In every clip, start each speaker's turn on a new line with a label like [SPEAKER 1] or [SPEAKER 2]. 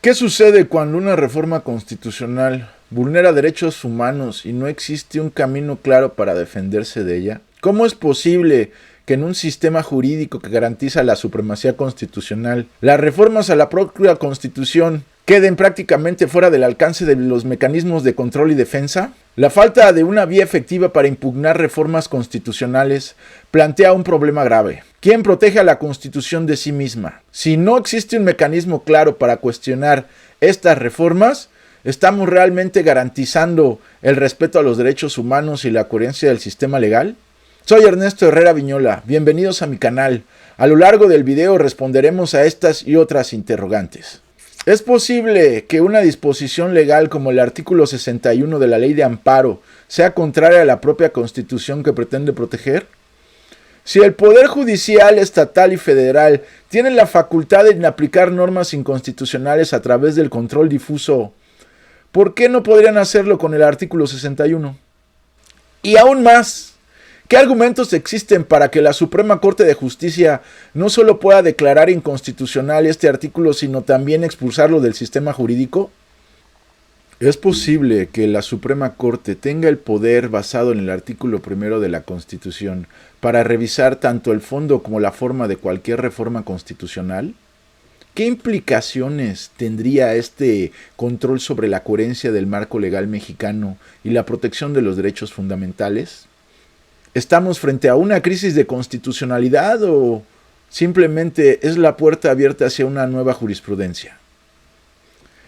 [SPEAKER 1] ¿Qué sucede cuando una reforma constitucional vulnera derechos humanos y no existe un camino claro para defenderse de ella? ¿Cómo es posible que en un sistema jurídico que garantiza la supremacía constitucional, las reformas a la propia Constitución queden prácticamente fuera del alcance de los mecanismos de control y defensa? La falta de una vía efectiva para impugnar reformas constitucionales plantea un problema grave. ¿Quién protege a la Constitución de sí misma? Si no existe un mecanismo claro para cuestionar estas reformas, ¿estamos realmente garantizando el respeto a los derechos humanos y la coherencia del sistema legal? Soy Ernesto Herrera Viñola, bienvenidos a mi canal. A lo largo del video responderemos a estas y otras interrogantes. ¿Es posible que una disposición legal como el artículo 61 de la Ley de Amparo sea contraria a la propia Constitución que pretende proteger? Si el Poder Judicial, estatal y federal tienen la facultad de aplicar normas inconstitucionales a través del control difuso, ¿por qué no podrían hacerlo con el artículo 61? Y aún más, ¿qué argumentos existen para que la Suprema Corte de Justicia no solo pueda declarar inconstitucional este artículo, sino también expulsarlo del sistema jurídico? ¿Es posible que la Suprema Corte tenga el poder basado en el artículo primero de la Constitución para revisar tanto el fondo como la forma de cualquier reforma constitucional? ¿Qué implicaciones tendría este control sobre la coherencia del marco legal mexicano y la protección de los derechos fundamentales? ¿Estamos frente a una crisis de constitucionalidad o simplemente es la puerta abierta hacia una nueva jurisprudencia?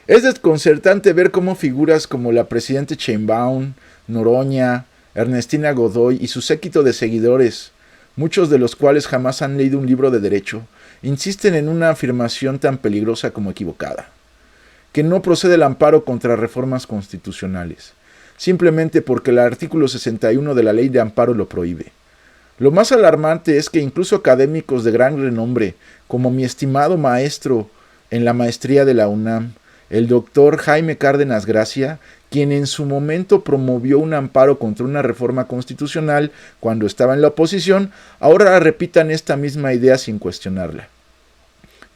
[SPEAKER 1] Es desconcertante ver cómo figuras como la presidenta Sheinbaum, Noroña, Ernestina Godoy y su séquito de seguidores, muchos de los cuales jamás han leído un libro de derecho, insisten en una afirmación tan peligrosa como equivocada, que no procede el amparo contra reformas constitucionales, simplemente porque el artículo 61 de la Ley de Amparo lo prohíbe. Lo más alarmante es que incluso académicos de gran renombre, como mi estimado maestro en la maestría de la UNAM, el doctor Jaime Cárdenas Gracia, quien en su momento promovió un amparo contra una reforma constitucional cuando estaba en la oposición, ahora repitan esta misma idea sin cuestionarla.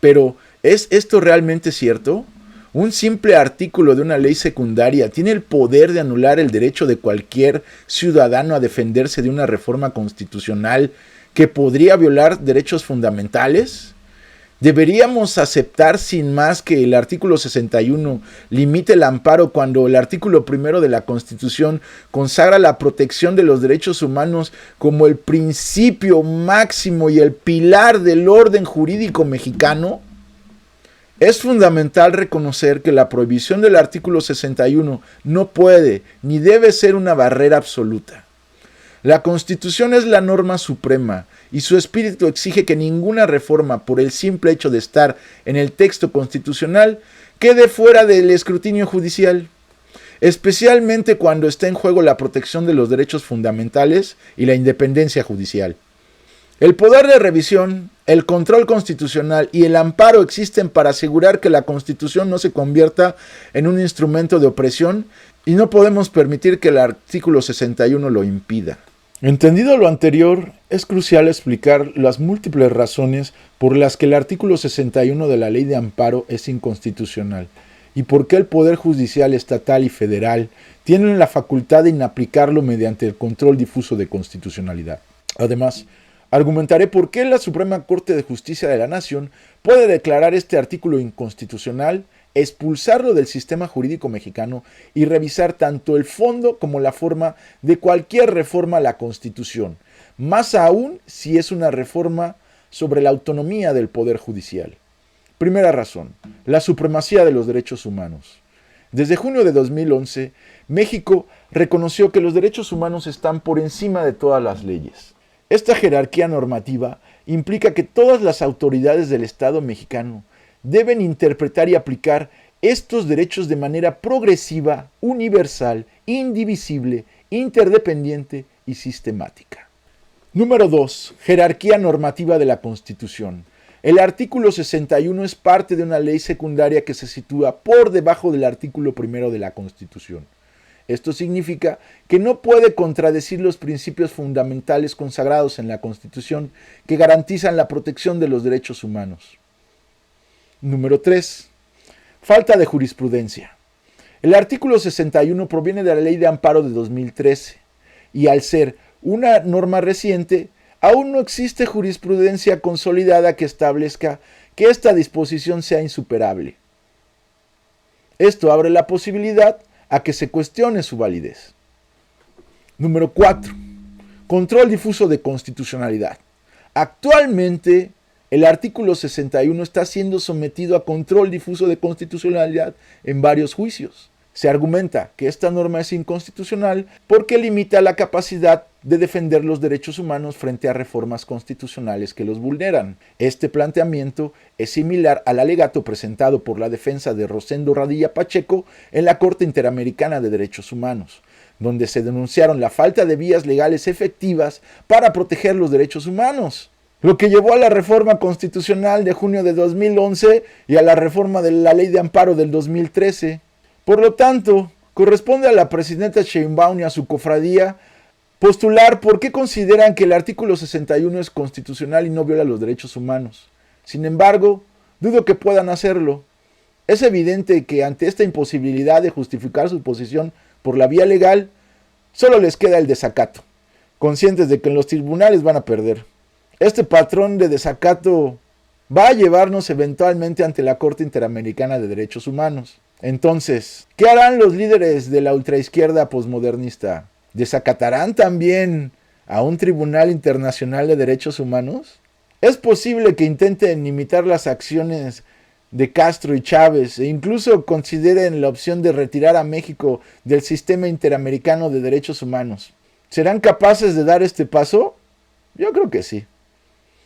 [SPEAKER 1] Pero, ¿es esto realmente cierto? Un simple artículo de una ley secundaria tiene el poder de anular el derecho de cualquier ciudadano a defenderse de una reforma constitucional que podría violar derechos fundamentales. ¿Deberíamos aceptar sin más que el artículo 61 limite el amparo cuando el artículo primero de la Constitución consagra la protección de los derechos humanos como el principio máximo y el pilar del orden jurídico mexicano? Es fundamental reconocer que la prohibición del artículo 61 no puede ni debe ser una barrera absoluta. La Constitución es la norma suprema y su espíritu exige que ninguna reforma, por el simple hecho de estar en el texto constitucional, quede fuera del escrutinio judicial, especialmente cuando está en juego la protección de los derechos fundamentales y la independencia judicial. El poder de revisión, el control constitucional y el amparo existen para asegurar que la Constitución no se convierta en un instrumento de opresión y no podemos permitir que el artículo 61 lo impida. Entendido lo anterior, es crucial explicar las múltiples razones por las que el artículo 61 de la Ley de Amparo es inconstitucional y por qué el Poder Judicial estatal y federal tienen la facultad de inaplicarlo mediante el control difuso de constitucionalidad. Además, argumentaré por qué la Suprema Corte de Justicia de la Nación puede declarar este artículo inconstitucional, expulsarlo del sistema jurídico mexicano y revisar tanto el fondo como la forma de cualquier reforma a la Constitución, más aún si es una reforma sobre la autonomía del Poder Judicial. Primera razón, la supremacía de los derechos humanos. Desde junio de 2011, México reconoció que los derechos humanos están por encima de todas las leyes. Esta jerarquía normativa implica que todas las autoridades del Estado mexicano deben interpretar y aplicar estos derechos de manera progresiva, universal, indivisible, interdependiente y sistemática. Número 2. Jerarquía normativa de la Constitución. El artículo 61 es parte de una ley secundaria que se sitúa por debajo del artículo primero de la Constitución. Esto significa que no puede contradecir los principios fundamentales consagrados en la Constitución que garantizan la protección de los derechos humanos. Número 3. Falta de jurisprudencia. El artículo 61 proviene de la Ley de Amparo de 2013 y al ser una norma reciente, aún no existe jurisprudencia consolidada que establezca que esta disposición sea insuperable. Esto abre la posibilidad a que se cuestione su validez. Número 4. Control difuso de constitucionalidad. Actualmente, el artículo 61 está siendo sometido a control difuso de constitucionalidad en varios juicios. Se argumenta que esta norma es inconstitucional porque limita la capacidad de defender los derechos humanos frente a reformas constitucionales que los vulneran. Este planteamiento es similar al alegato presentado por la defensa de Rosendo Radilla Pacheco en la Corte Interamericana de Derechos Humanos, donde se denunciaron la falta de vías legales efectivas para proteger los derechos humanos, lo que llevó a la reforma constitucional de junio de 2011 y a la reforma de la Ley de Amparo del 2013. Por lo tanto, corresponde a la presidenta Sheinbaum y a su cofradía postular por qué consideran que el artículo 61 es constitucional y no viola los derechos humanos. Sin embargo, dudo que puedan hacerlo. Es evidente que ante esta imposibilidad de justificar su posición por la vía legal, solo les queda el desacato, conscientes de que en los tribunales van a perder. Este patrón de desacato va a llevarnos eventualmente ante la Corte Interamericana de Derechos Humanos. Entonces, ¿qué harán los líderes de la ultraizquierda posmodernista? ¿Desacatarán también a un Tribunal Internacional de Derechos Humanos? Es posible que intenten imitar las acciones de Castro y Chávez e incluso consideren la opción de retirar a México del sistema interamericano de derechos humanos. ¿Serán capaces de dar este paso? Yo creo que sí.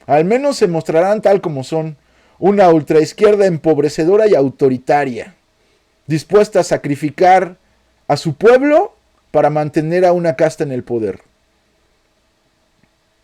[SPEAKER 1] Al menos se mostrarán tal como son, una ultraizquierda empobrecedora y autoritaria, dispuesta a sacrificar a su pueblo para mantener a una casta en el poder.